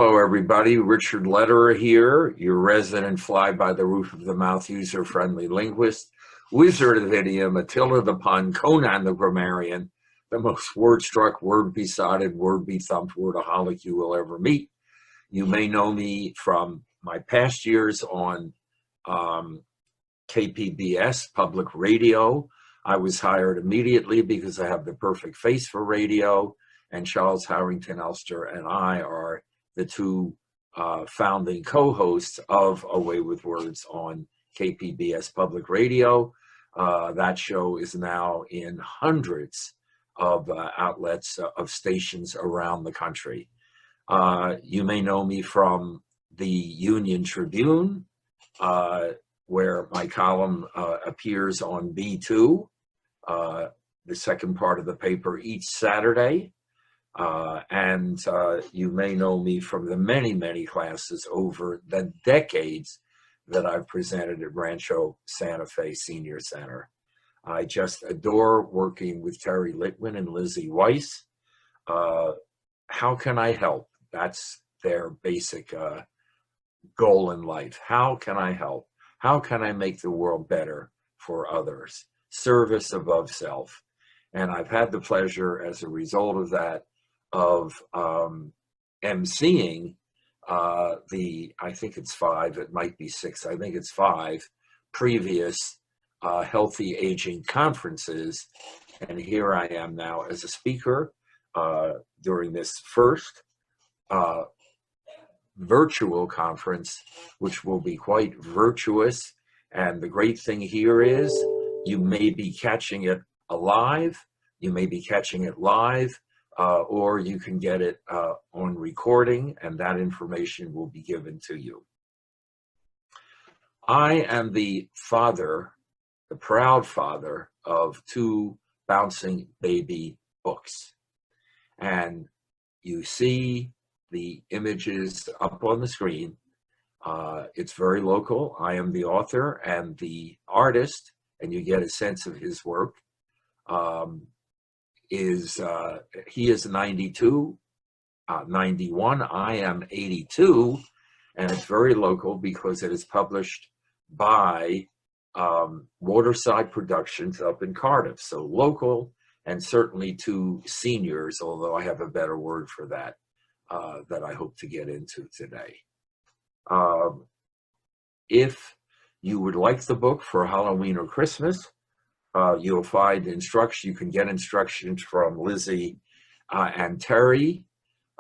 Hello, everybody. Richard Lederer here, your resident fly-by-the-roof-of-the-mouth user-friendly linguist, wizard of idiom, Attila the Pun, Conan the Grammarian, the most word-struck, word-besotted, word-bethumped wordaholic you will ever meet. You may know me from my past years on KPBS, public radio. I was hired immediately because I have the perfect face for radio, and Charles Harrington Elster and I are the two founding co-hosts of A Way with Words on KPBS Public Radio. That show is now in hundreds of outlets of stations around the country. You may know me from the Union-Tribune, where my column appears on B2, the second part of the paper each Saturday. And you may know me from the many classes over the decades that I've presented at Rancho Santa Fe Senior Center. I just adore working with Terry Litwin and Lizzie Weiss. How can I help? That's their basic goal in life. How can I help? How can I make the world better for others? Service above self. And I've had the pleasure as a result of that of emceeing I think it's 5, it might be 6, I think it's 5 previous healthy aging conferences. And here I am now as a speaker during this first virtual conference, which will be quite virtuous. And the great thing here is you may be catching it alive, you may be catching it live, or you can get it on recording, and that information will be given to you. I am the father, the proud father of 2 bouncing baby books. And you see the images up on the screen. It's very local. I am the author and the artist, and you get a sense of his work. He is 92, 91, I am 82, and it's very local because it is published by Waterside Productions up in Cardiff. So local, and certainly to seniors, although I have a better word for that that I hope to get into today. If you would like the book for Halloween or Christmas, you'll find instructions. You can get instructions from Lizzie and Terry.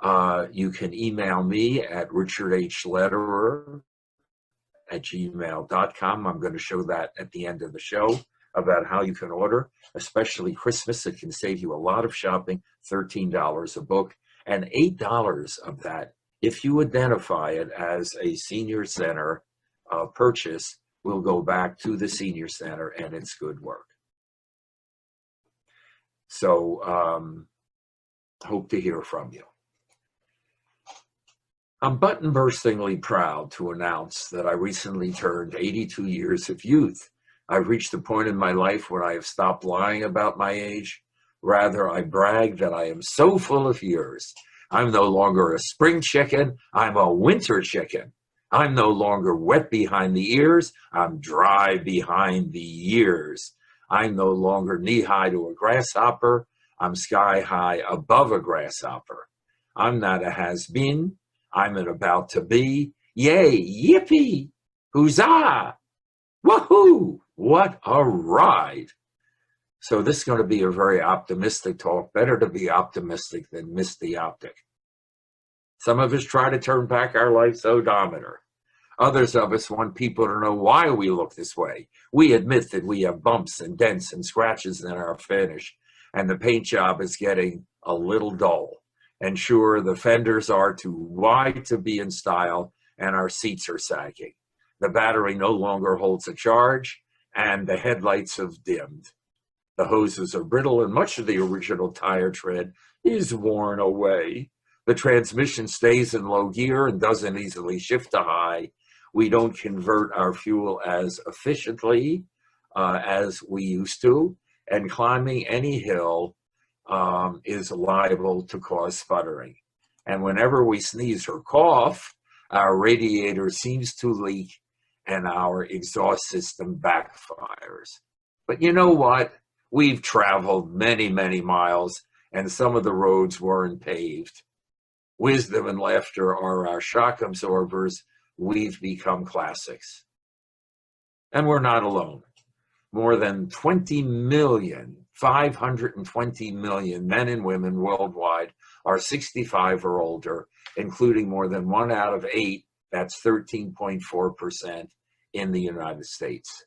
You can email me at richardhlederer@gmail.com. I'm going to show that at the end of the show about how you can order, especially Christmas. It can save you a lot of shopping, $13 a book, and $8 of that, if you identify it as a senior center purchase, will go back to the senior center and its good work. So hope to hear from you. I'm button-burstingly proud to announce that I recently turned 82 years of youth. I've reached a point in my life where I have stopped lying about my age. Rather, I brag that I am so full of years. I'm no longer a spring chicken, I'm a winter chicken. I'm no longer wet behind the ears, I'm dry behind the ears. I'm no longer knee-high to a grasshopper, I'm sky-high above a grasshopper. I'm not a has-been, I'm an about to be. Yay, yippee, huzzah, woohoo, what a ride. So this is going to be a very optimistic talk. Better to be optimistic than miss the optic. Some of us try to turn back our life's odometer. Others of us want people to know why we look this way. We admit that we have bumps and dents and scratches in our finish, and the paint job is getting a little dull. And sure, the fenders are too wide to be in style, and our seats are sagging. The battery no longer holds a charge, and the headlights have dimmed. The hoses are brittle, and much of the original tire tread is worn away. The transmission stays in low gear and doesn't easily shift to high. We don't convert our fuel as efficiently as we used to, and climbing any hill is liable to cause sputtering. And whenever we sneeze or cough, our radiator seems to leak and our exhaust system backfires. But you know what? We've traveled many, many miles, and some of the roads weren't paved. Wisdom and laughter are our shock absorbers. We've become classics. And we're not alone. More than 20 million, 520 million men and women worldwide are 65 or older, including more than 1 out of 8, that's 13.4% in the United States.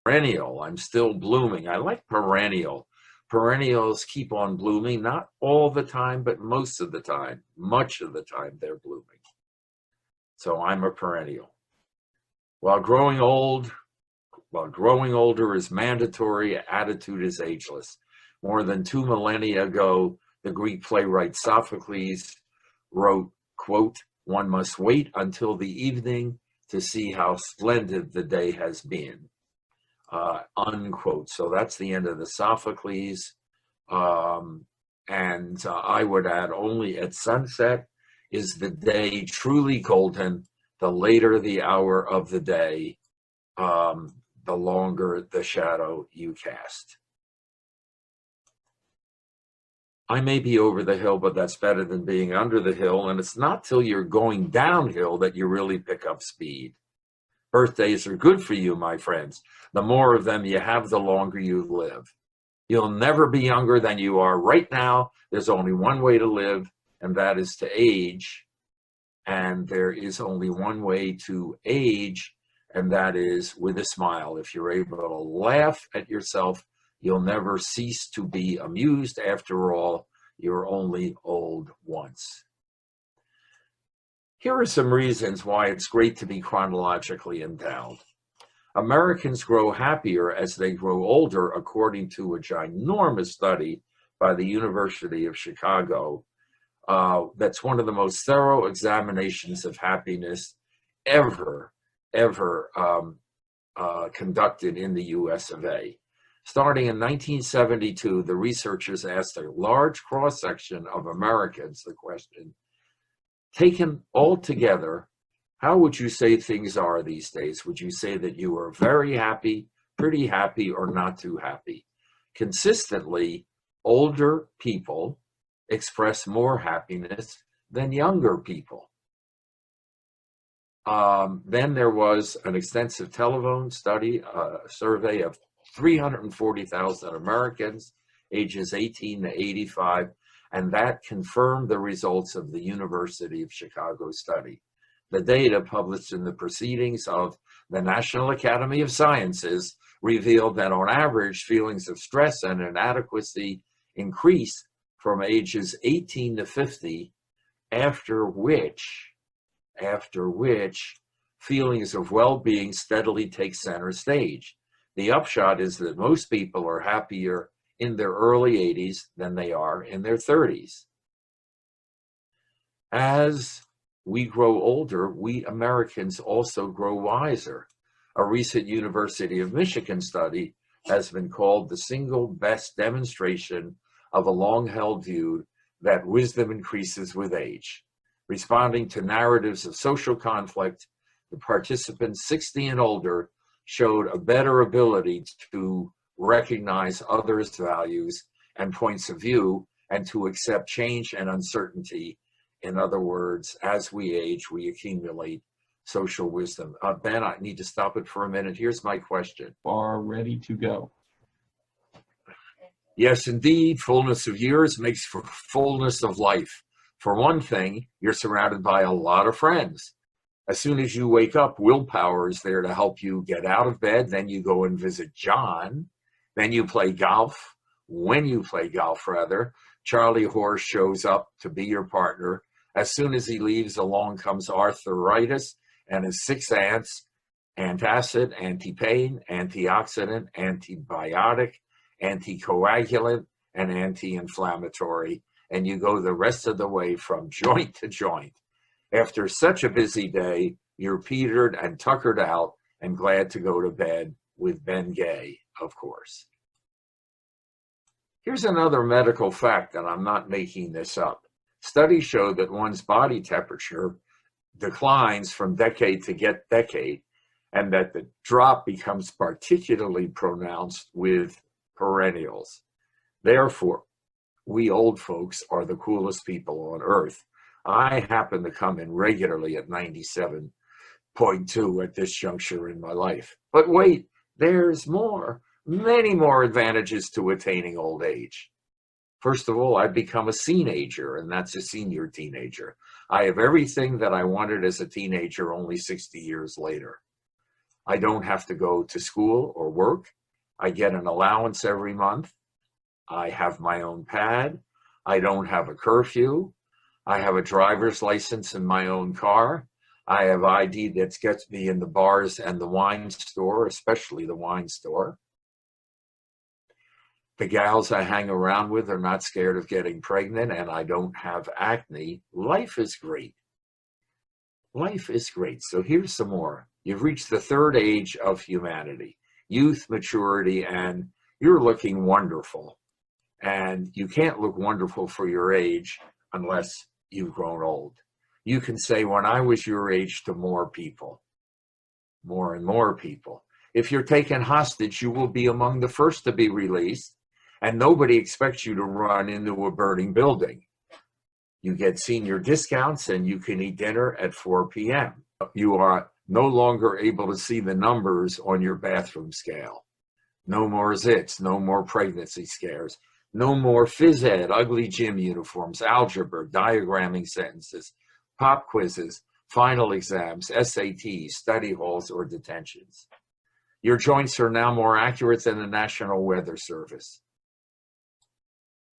Perennial, I'm still blooming. I like perennial. Perennials keep on blooming, not all the time, but most of the time, much of the time they're blooming. So I'm a perennial. While growing older is mandatory, attitude is ageless. More than 2 millennia ago, the Greek playwright Sophocles wrote, quote, "One must wait until the evening to see how splendid the day has been," unquote. So that's the end of the Sophocles. I would add, only at sunset is the day truly golden. The later the hour of the day, the longer the shadow you cast. I may be over the hill, but that's better than being under the hill. And it's not till you're going downhill that you really pick up speed. Birthdays are good for you, my friends. The more of them you have, the longer you live. You'll never be younger than you are right now. There's only one way to live, and that is to age. And there is only one way to age, and that is with a smile. If you're able to laugh at yourself, you'll never cease to be amused. After all, you're only old once. Here are some reasons why it's great to be chronologically endowed. Americans grow happier as they grow older, according to a ginormous study by the University of Chicago. That's one of the most thorough examinations of happiness ever conducted in the US of A. Starting in 1972, the researchers asked a large cross-section of Americans the question, taken all together, how would you say things are these days? Would you say that you are very happy, pretty happy, or not too happy? Consistently, older people express more happiness than younger people. Then there was an extensive telephone study, survey of 340,000 Americans, ages 18 to 85, and that confirmed the results of the University of Chicago study. The data published in the Proceedings of the National Academy of Sciences revealed that on average, feelings of stress and inadequacy increased from ages 18 to 50, after which feelings of well-being steadily take center stage. The upshot is that most people are happier in their early 80s than they are in their 30s. As we grow older, we Americans also grow wiser. A recent University of Michigan study has been called the single best demonstration of a long-held view that wisdom increases with age. Responding to narratives of social conflict, the participants 60 and older showed a better ability to recognize others' values and points of view and to accept change and uncertainty. In other words, as we age, we accumulate social wisdom. Ben, I need to stop it for a minute. Here's my question. Are ready to go. Yes, indeed. Fullness of years makes for fullness of life. For one thing, you're surrounded by a lot of friends. As soon as you wake up, willpower is there to help you get out of bed. Then you go and visit John. Then you play golf. When you play golf, rather, Charlie Horse shows up to be your partner. As soon as he leaves, along comes arthritis and his 6 ants: antacid, anti-pain, antioxidant, antibiotic, anticoagulant, and anti-inflammatory. And you go the rest of the way from joint to joint. After such a busy day, you're petered and tuckered out and glad to go to bed with Ben Gay, of course. Here's another medical fact, and I'm not making this up. Studies show that one's body temperature declines from decade to decade, and that the drop becomes particularly pronounced with perennials. Therefore, we old folks are the coolest people on earth. I happen to come in regularly at 97.2 at this juncture in my life. But wait, there's more, many more advantages to attaining old age. First of all, I've become a seenager, and that's a senior teenager. I have everything that I wanted as a teenager only 60 years later. I don't have to go to school or work. I get an allowance every month. I have my own pad. I don't have a curfew. I have a driver's license in my own car. I have ID that gets me in the bars and the wine store, especially the wine store. The gals I hang around with are not scared of getting pregnant, and I don't have acne. Life is great. Life is great. So here's some more. You've reached the third age of humanity, youth, maturity, and you're looking wonderful. And you can't look wonderful for your age unless you've grown old. You can say, when I was your age, to more people, more and more people. If you're taken hostage, you will be among the first to be released, and nobody expects you to run into a burning building. You get senior discounts, and you can eat dinner at 4 p.m. You are no longer able to see the numbers on your bathroom scale. No more zits, no more pregnancy scares, no more phys ed, ugly gym uniforms, algebra, diagramming sentences, pop quizzes, final exams, SATs, study halls, or detentions. Your joints are now more accurate than the National Weather Service.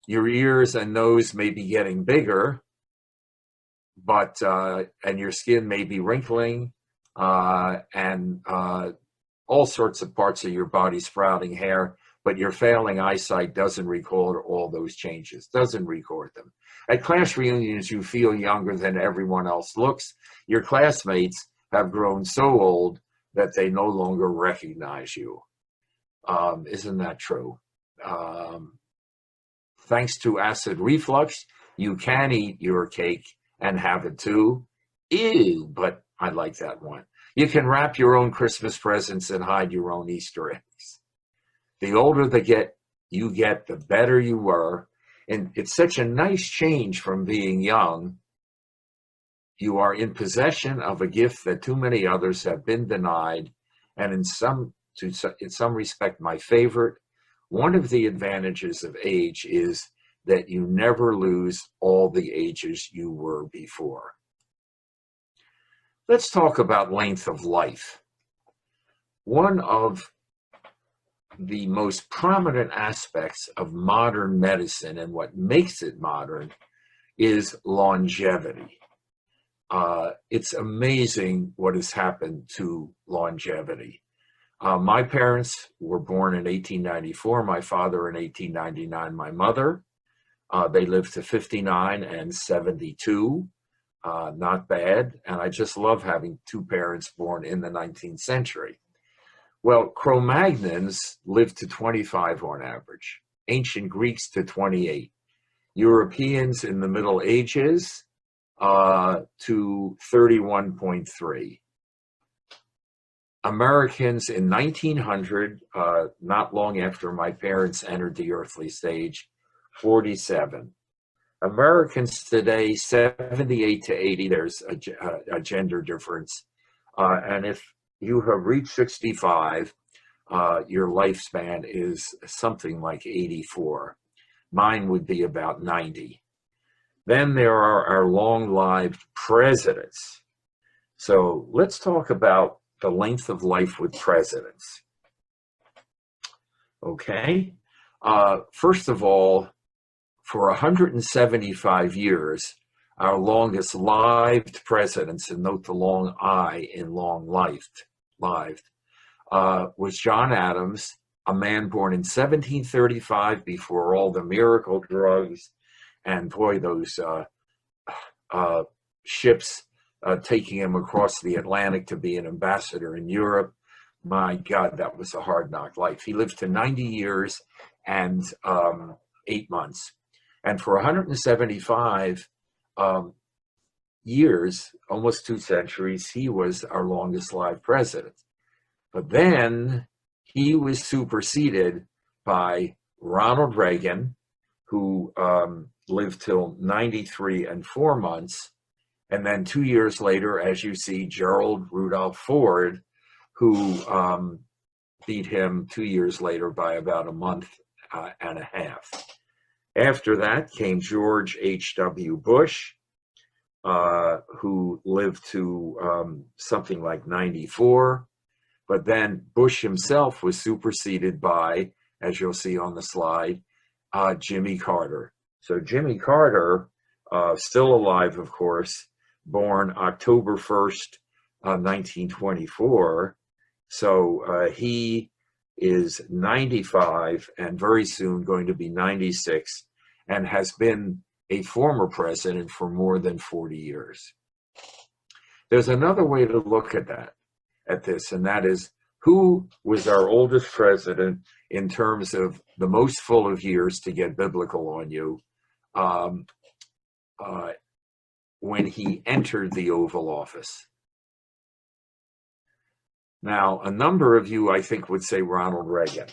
Your ears and nose may be getting bigger, but and your skin may be wrinkling, and all sorts of parts of your body sprouting hair, but your failing eyesight doesn't record all those changes, doesn't record them. At class reunions, you feel younger than everyone else looks. Your classmates have grown so old that they no longer recognize you. Isn't that true? Thanks to acid reflux, you can eat your cake and have it too. Ew, but I like that one. You can wrap your own Christmas presents and hide your own Easter eggs. The older you get, the better you were. And it's such a nice change from being young. You are in possession of a gift that too many others have been denied. And in some respect, my favorite, one of the advantages of age is that you never lose all the ages you were before. Let's talk about length of life. One of the most prominent aspects of modern medicine, and what makes it modern, is longevity. It's amazing what has happened to longevity. My parents were born in 1894, my father in 1899, my mother. They lived to 59 and 72. Not bad. And I just love having two parents born in the 19th century. Well, Cro-Magnons lived to 25 on average, ancient Greeks to 28, Europeans in the Middle Ages to 31.3. Americans in 1900, not long after my parents entered the earthly stage, 47. Americans today, 78 to 80, there's a gender difference. And if you have reached 65, your lifespan is something like 84. Mine would be about 90. Then there are our long-lived presidents. So let's talk about the length of life with presidents. Okay. First of all, for 175 years, our longest lived presidents, and note the long I in long-lived, was John Adams, a man born in 1735 before all the miracle drugs, and boy, those ships taking him across the Atlantic to be an ambassador in Europe. My God, that was a hard knock life. He lived to 90 years and 8 months. And for 175, years, almost 2 centuries, he was our longest lived president. But then he was superseded by Ronald Reagan, who lived till 93 and 4 months. And then 2 years later, as you see, Gerald Rudolph Ford, who beat him 2 years later by about a month and a half. After that came George H.W. Bush, who lived to something like 94. But then Bush himself was superseded by, as you'll see on the slide, Jimmy Carter. So Jimmy Carter, still alive, of course, born October 1st, 1924. So he is 95 and very soon going to be 96, and has been a former president for more than 40 years. There's another way to look at this, and that is, who was our oldest president in terms of the most full of years, to get biblical on you, when he entered the Oval Office? Now, a number of you, I think, would say Ronald Reagan.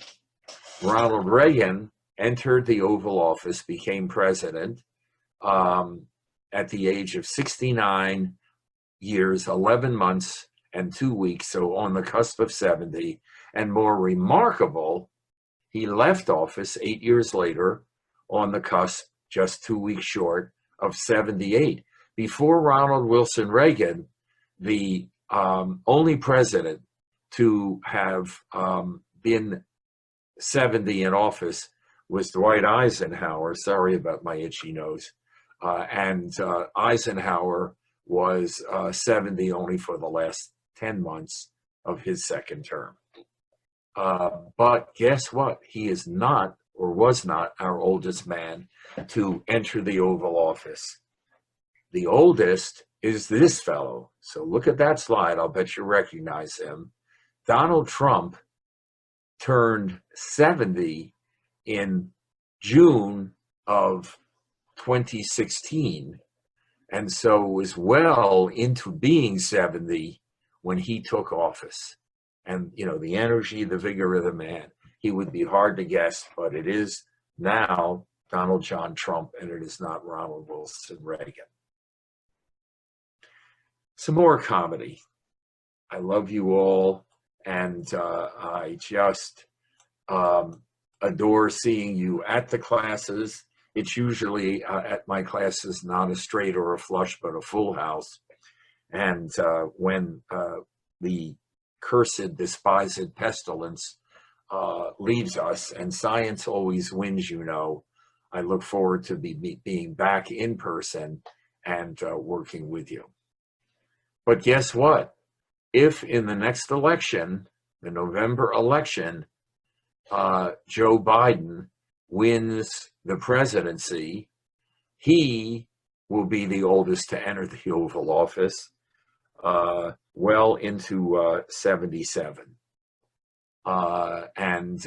Ronald Reagan entered the Oval Office, became president at the age of 69 years, 11 months, and 2 weeks, so on the cusp of 70. And more remarkable, he left office 8 years later on the cusp, just 2 weeks short, of 78. Before Ronald Wilson Reagan, the only president to have been 70 in office was Dwight Eisenhower. Sorry about my itchy nose. And Eisenhower was 70 only for the last 10 months of his second term. But guess what? He is not, or was not, our oldest man to enter the Oval Office. The oldest is this fellow. So look at that slide. I'll bet you recognize him. Donald Trump turned 70 in June of 2016, and so was well into being 70 when he took office. And, you know, the energy, the vigor of the man, he would be hard to guess, but it is now Donald John Trump, and it is not Ronald Wilson Reagan. Some more comedy. I love you all, and I just adore seeing you at the classes. It's usually at my classes not a straight or a flush, but a full house. And when the cursed, despised pestilence leaves us, and science always wins, you know, I look forward to being back in person and working with you. But guess what? If in the next election, the November election, Joe Biden wins the presidency, he will be the oldest to enter the Oval Office, well into 77. And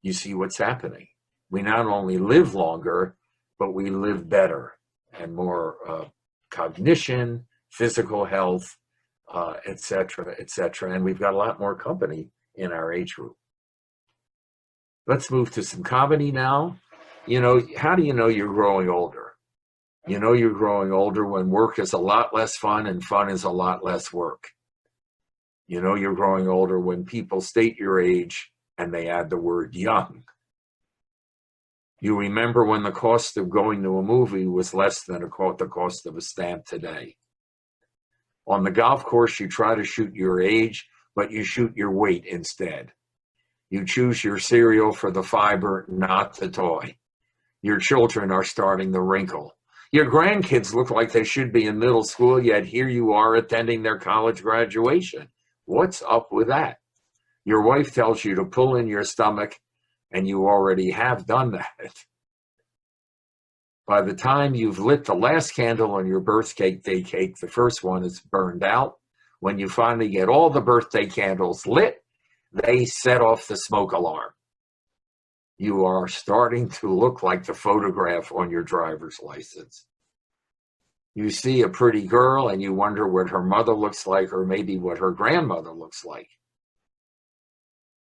you see what's happening. We not only live longer, but we live better and more cognition, physical health, et cetera, et cetera. And we've got a lot more company in our age group. Let's move to some comedy now. You know, how do you know you're growing older? You know you're growing older when work is a lot less fun and fun is a lot less work. You know you're growing older when people state your age and they add the word young. You remember when the cost of going to a movie was less than the cost of a stamp today. On the golf course, you try to shoot your age, but you shoot your weight instead. You choose your cereal for the fiber, not the toy. Your children are starting to wrinkle. Your grandkids look like they should be in middle school, yet here you are attending their college graduation. What's up with that? Your wife tells you to pull in your stomach, and you already have done that. By the time you've lit the last candle on your birthday cake, the first one is burned out. When you finally get all the birthday candles lit, they set off the smoke alarm. You are starting to look like the photograph on your driver's license. You see a pretty girl and you wonder what her mother looks like, or maybe what her grandmother looks like.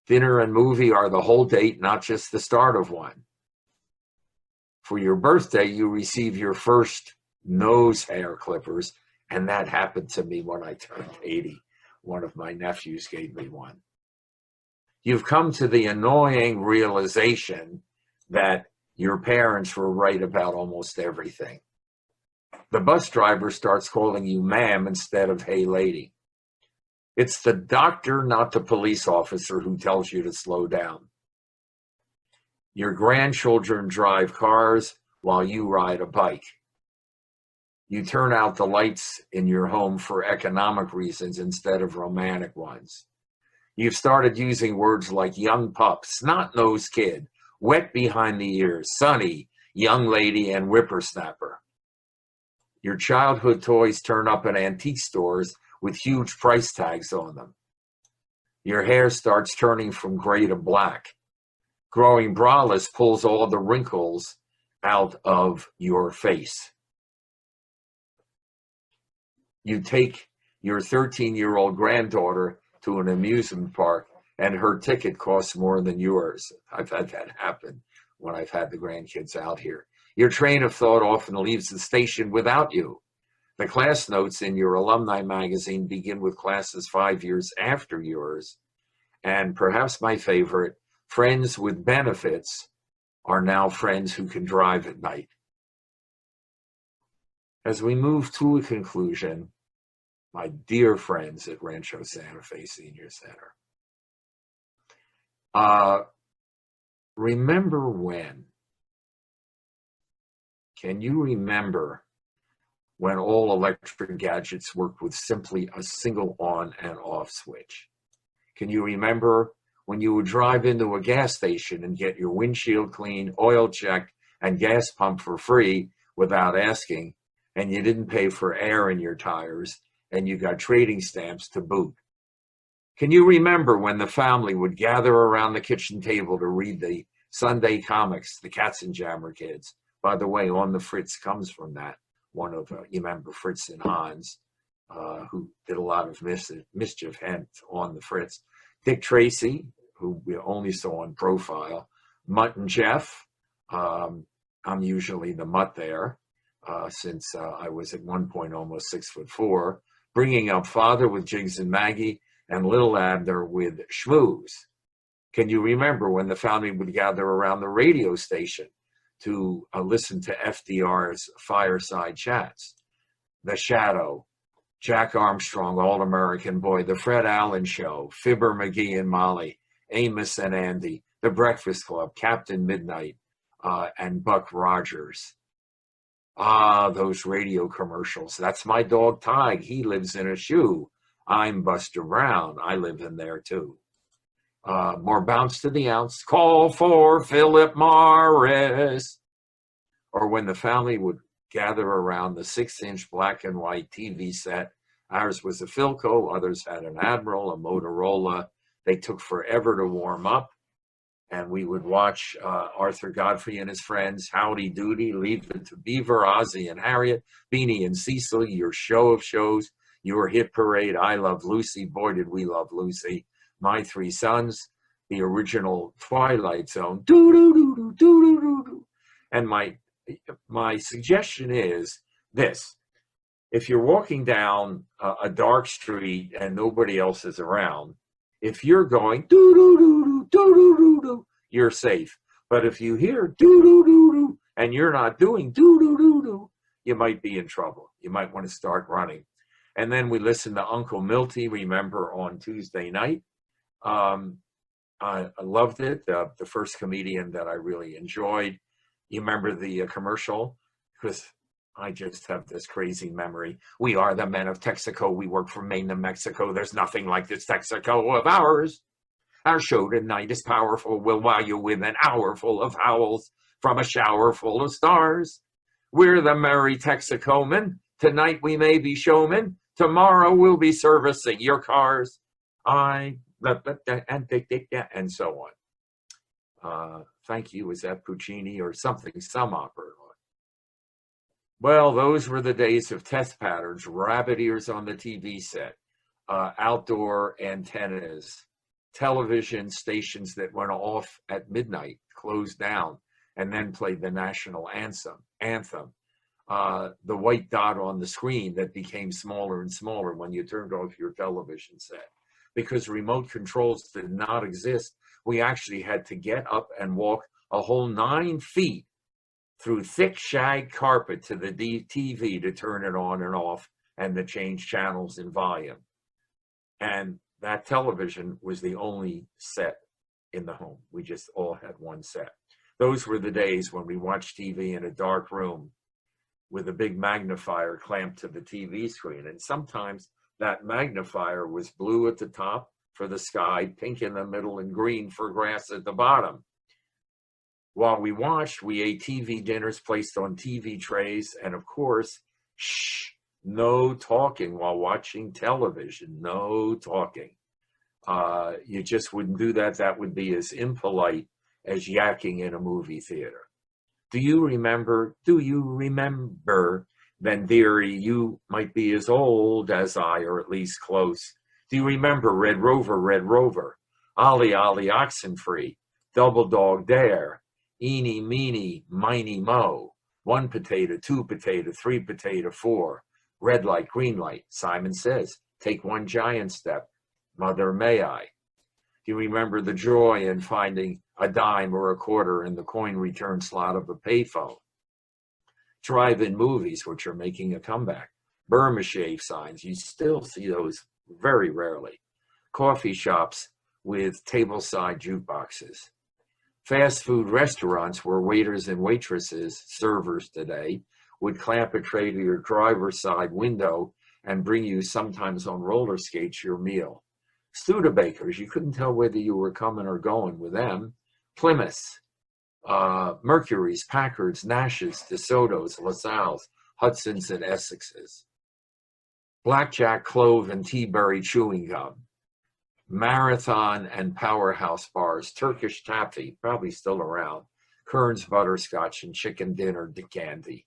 Dinner and movie are the whole date, not just the start of one. For your birthday, you receive your first nose hair clippers, and that happened to me when I turned 80. One of my nephews gave me one. You've come to the annoying realization that your parents were right about almost everything. The bus driver starts calling you ma'am instead of hey lady. It's the doctor, not the police officer, who tells you to slow down. Your grandchildren drive cars while you ride a bike. You turn out the lights in your home for economic reasons instead of romantic ones. You've started using words like young pup, snot-nosed kid, wet behind the ears, sunny, young lady, and whippersnapper. Your childhood toys turn up in antique stores with huge price tags on them. Your hair starts turning from gray to black. Growing braless pulls all the wrinkles out of your face. You take your 13-year-old granddaughter to an amusement park and her ticket costs more than yours. I've had that happen when I've had the grandkids out here. Your train of thought often leaves the station without you. The class notes in your alumni magazine begin with classes 5 years after yours. And perhaps my favorite, friends with benefits are now friends who can drive at night. As we move to a conclusion, my dear friends at Rancho Santa Fe Senior Center, remember when? Can you remember when all electric gadgets worked with simply a single on and off switch? Can you remember when you would drive into a gas station and get your windshield cleaned, oil checked, and gas pumped for free without asking, and you didn't pay for air in your tires, and you got trading stamps to boot? Can you remember when the family would gather around the kitchen table to read the Sunday comics, the Katzenjammer Kids? By the way, On the Fritz comes from that. One of, you remember Fritz and Hans, who did a lot of mischief, hence On the Fritz. Dick Tracy, who we only saw on profile. Mutt and Jeff. I'm usually the Mutt there, since I was at one point almost 6'4". Bringing Up Father with Jiggs and Maggie, and Little Abner with Schmooze. Can you remember when the family would gather around the radio station to listen to FDR's fireside chats? The Shadow, Jack Armstrong, All-American Boy, The Fred Allen Show, Fibber, McGee and Molly, Amos and Andy, The Breakfast Club, Captain Midnight, and Buck Rogers. Ah, those radio commercials. That's my dog Tig. He lives in a shoe. I'm Buster Brown. I live in there too. More bounce to the ounce. Call for Philip Morris. Or when the family would gather around the 6-inch black and white TV set. Ours was a Philco. Others had an Admiral, a Motorola. They took forever to warm up. And we would watch Arthur Godfrey and his friends, Howdy Doody, Leave It to Beaver, Ozzie and Harriet, Beanie and Cecil, Your Show of Shows, Your Hit Parade, I Love Lucy, Boy Did We Love Lucy, My Three Sons, the original Twilight Zone, doo-doo-doo-doo-doo-doo-doo. And my suggestion is this. If you're walking down a dark street and nobody else is around, if you're going doo-doo-doo-doo, doo-doo-doo-doo, you're safe. But if you hear doo-doo-doo-doo and you're not doing doo-doo-doo-doo, you might be in trouble. You might want to start running. And then we listened to Uncle Milty, remember, on Tuesday night. I loved it. The first comedian that I really enjoyed. You remember the commercial? Because I just have this crazy memory. We are the men of Texaco. We work from Maine to Mexico. There's nothing like this Texaco of ours. Our show tonight is powerful. We'll wow you with an hour full of howls from a shower full of stars. We're the merry Texacomen. Tonight we may be showmen. Tomorrow we'll be servicing your cars. And so on. Thank you. Is that Puccini or something? Some opera. Well, those were the days of test patterns, rabbit ears on the TV set, outdoor antennas, television stations that went off at midnight, closed down, and then played the national anthem. The white dot on the screen that became smaller and smaller when you turned off your television set. Because remote controls did not exist, we actually had to get up and walk a whole 9 feet through thick shag carpet to the TV to turn it on and off and to change channels and volume. And that television was the only set in the home. We just all had one set. Those were the days when we watched TV in a dark room with a big magnifier clamped to the TV screen. And sometimes that magnifier was blue at the top for the sky, pink in the middle, and green for grass at the bottom. While we watched, we ate TV dinners placed on TV trays, and of course, no talking while watching television, no talking. You just wouldn't do that. That would be as impolite as yakking in a movie theater. Do you remember, then dearie, you might be as old as I, or at least close. Do you remember Red Rover, Ollie, Ollie, Oxenfree, Double Dog Dare, Eeny, Meeny, Miny, Mo, 1 potato, 2 potato, 3 potato, 4, red light, green light, Simon Says, take 1 giant step, Mother May I. Do you remember the joy in finding a dime or a quarter in the coin return slot of a payphone? Drive-in movies, which are making a comeback. Burma shave signs, you still see those very rarely. Coffee shops with tableside jukeboxes. Fast food restaurants where waiters and waitresses, servers today, would clamp a tray to your driver's side window and bring you, sometimes on roller skates, your meal. Studebakers, you couldn't tell whether you were coming or going with them. Plymouths, Mercuries, Packards, Nashes, DeSotos, LaSalle's, Hudsons, and Essexes. Blackjack, clove, and tea-berry chewing gum. Marathon and Powerhouse bars, Turkish taffy, probably still around, Kern's butterscotch, and chicken dinner candy.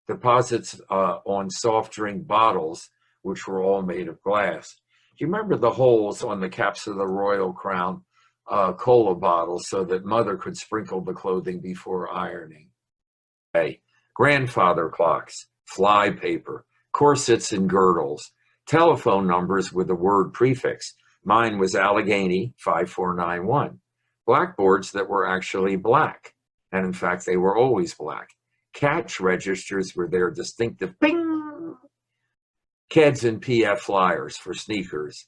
Deposits on soft drink bottles, which were all made of glass. Do you remember the holes on the caps of the Royal Crown cola bottles so that mother could sprinkle the clothing before ironing? Hey, grandfather clocks, fly paper, corsets and girdles, telephone numbers with the word prefix. Mine was Allegheny 5491. Blackboards that were actually black, and in fact they were always black. Cash registers were their distinctive ping. Keds and PF flyers for sneakers.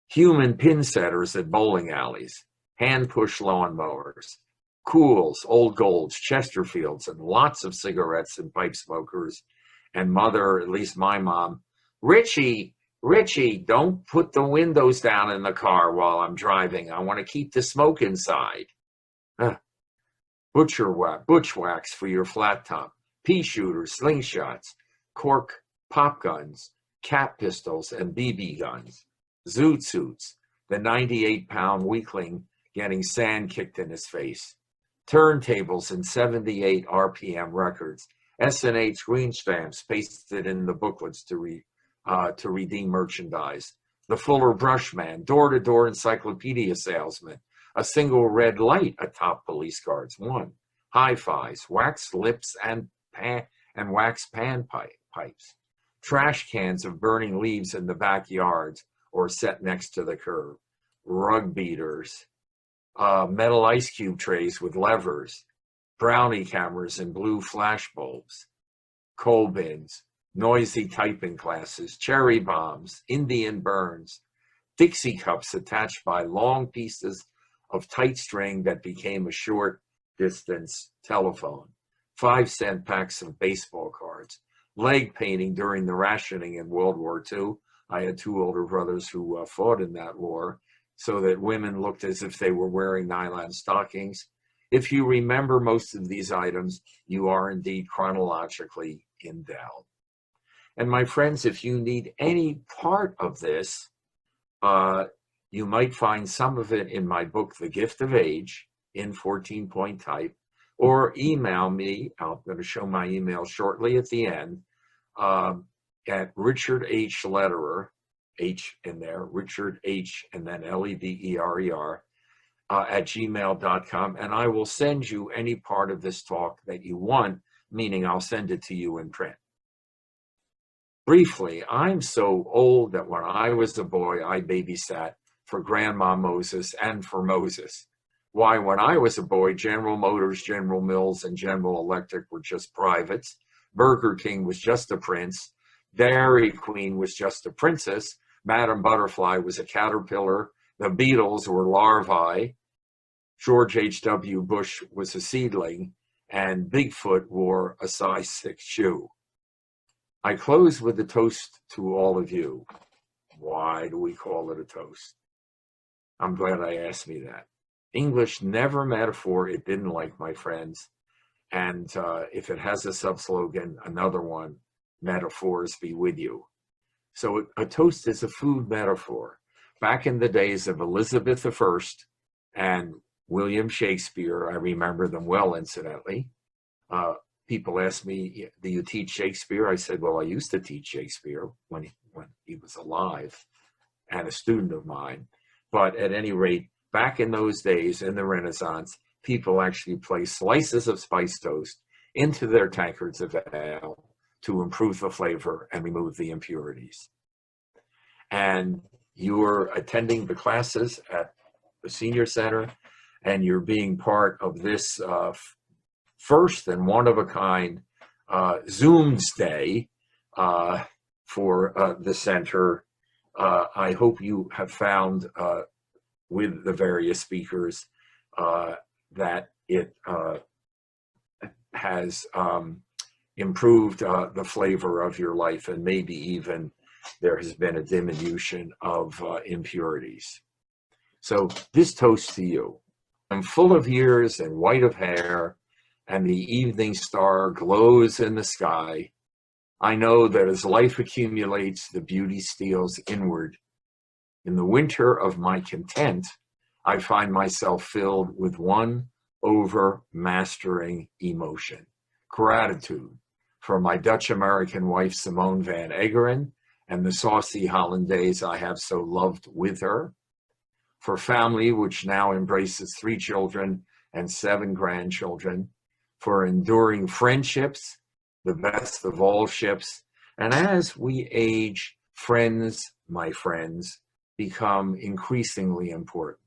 Human pin setters at bowling alleys. Hand-push lawnmowers. Cools, Old Golds, Chesterfields, and lots of cigarettes and pipe smokers. And mother, at least my mom, Richie, don't put the windows down in the car while I'm driving. I want to keep the smoke inside. Bushwhacks for your flat top. Pea shooters, slingshots, cork pop guns, cap pistols, and BB guns. Zoot suits, the 98-pound weakling getting sand kicked in his face. Turntables and 78 RPM records. S&H green stamps pasted in the booklets to redeem merchandise. The Fuller Brushman, door-to-door encyclopedia salesman. A single red light atop police cars. 1. Hi-fis, wax lips and wax pan pipes. Trash cans of burning leaves in the backyards or set next to the curb. Rug beaters. Metal ice cube trays with levers. Brownie cameras and blue flash bulbs. Coal bins. Noisy typing classes, cherry bombs, Indian burns, Dixie cups attached by long pieces of tight string that became a short distance telephone, 5-cent packs of baseball cards, leg painting during the rationing in World War II. I had 2 older brothers who fought in that war, so that women looked as if they were wearing nylon stockings. If you remember most of these items, you are indeed chronologically endowed. And my friends, if you need any part of this, you might find some of it in my book, The Gift of Age, in 14-point type, or email me. I'm going to show my email shortly at the end, at Richard H. Lederer, H in there, Richard H. and then Lederer, at gmail.com, and I will send you any part of this talk that you want, meaning I'll send it to you in print. Briefly, I'm so old that when I was a boy, I babysat for Grandma Moses and for Moses. Why, when I was a boy, General Motors, General Mills, and General Electric were just privates. Burger King was just a prince. Dairy Queen was just a princess. Madame Butterfly was a caterpillar. The Beatles were larvae. George H.W. Bush was a seedling. And Bigfoot wore a size 6 shoe. I close with a toast to all of you. Why do we call it a toast? I'm glad I asked me that. English never metaphor it didn't like, my friends. And if it has a sub-slogan, another one, metaphors be with you. So a toast is a food metaphor. Back in the days of Elizabeth I and William Shakespeare, I remember them well, incidentally. People ask me, do you teach Shakespeare? I said, well, I used to teach Shakespeare when he was alive and a student of mine. But at any rate, back in those days, in the Renaissance, people actually placed slices of spice toast into their tankards of ale to improve the flavor and remove the impurities. And you're attending the classes at the Senior Center, and you're being part of this first and one-of-a-kind Zooms Day for the center. I hope you have found with the various speakers that it has improved the flavor of your life, and maybe even there has been a diminution of impurities. So this toast to you. I'm full of years and white of hair, and the evening star glows in the sky. I know that as life accumulates, the beauty steals inward. In the winter of my content, I find myself filled with one overmastering emotion, gratitude for my Dutch-American wife, Simone van Eggeren, and the saucy Hollandaise I have so loved with her, for family which now embraces 3 children and 7 grandchildren, for enduring friendships, the best of all ships, and as we age, friends, my friends, become increasingly important.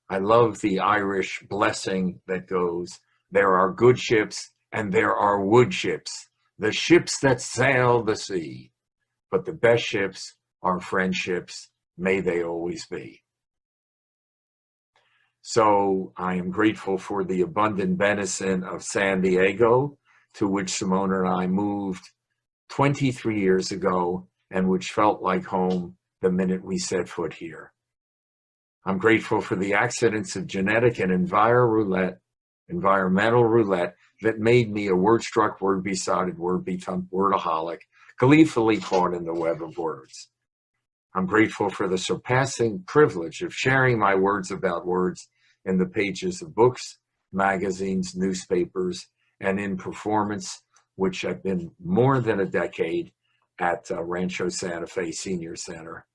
I love the Irish blessing that goes, there are good ships and there are wood ships, the ships that sail the sea, but the best ships are friendships, may they always be. So I am grateful for the abundant venison of San Diego, to which Simone and I moved 23 years ago, and which felt like home the minute we set foot here. I'm grateful for the accidents of genetic and environmental roulette that made me a word-struck, word-besotted, word-betumped wordaholic, gleefully caught in the web of words. I'm grateful for the surpassing privilege of sharing my words about words in the pages of books, magazines, newspapers, and in performance, which have been more than a decade at Rancho Santa Fe Senior Center.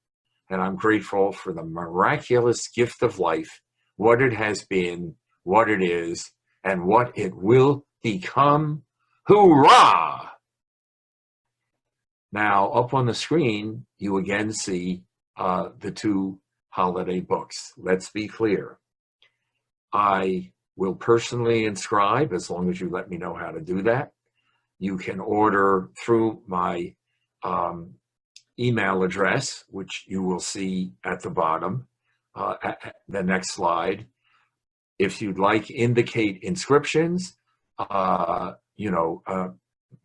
And I'm grateful for the miraculous gift of life, what it has been, what it is, and what it will become. Hoorah! Now, up on the screen, you again see the 2 holiday books. Let's be clear. I will personally inscribe, as long as you let me know how to do that. You can order through my email address, which you will see at the bottom, at the next slide. If you'd like, indicate inscriptions,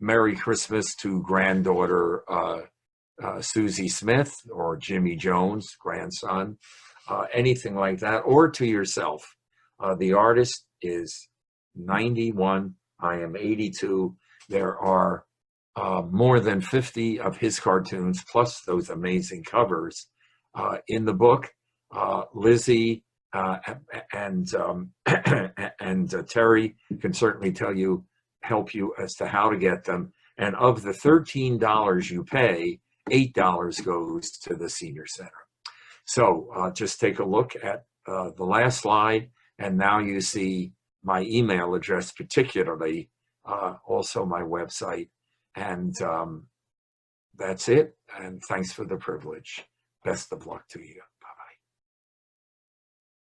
Merry Christmas to granddaughter Susie Smith or Jimmy Jones, grandson, anything like that, or to yourself. The artist is 91, I am 82. There are more than 50 of his cartoons, plus those amazing covers in the book. Lizzie and Terry can certainly help you as to how to get them. And of the $13 you pay, $8 goes to the Senior Center. So just take a look at the last slide, and now you see my email address, particularly also my website. And that's it. And thanks for the privilege. Best of luck to you.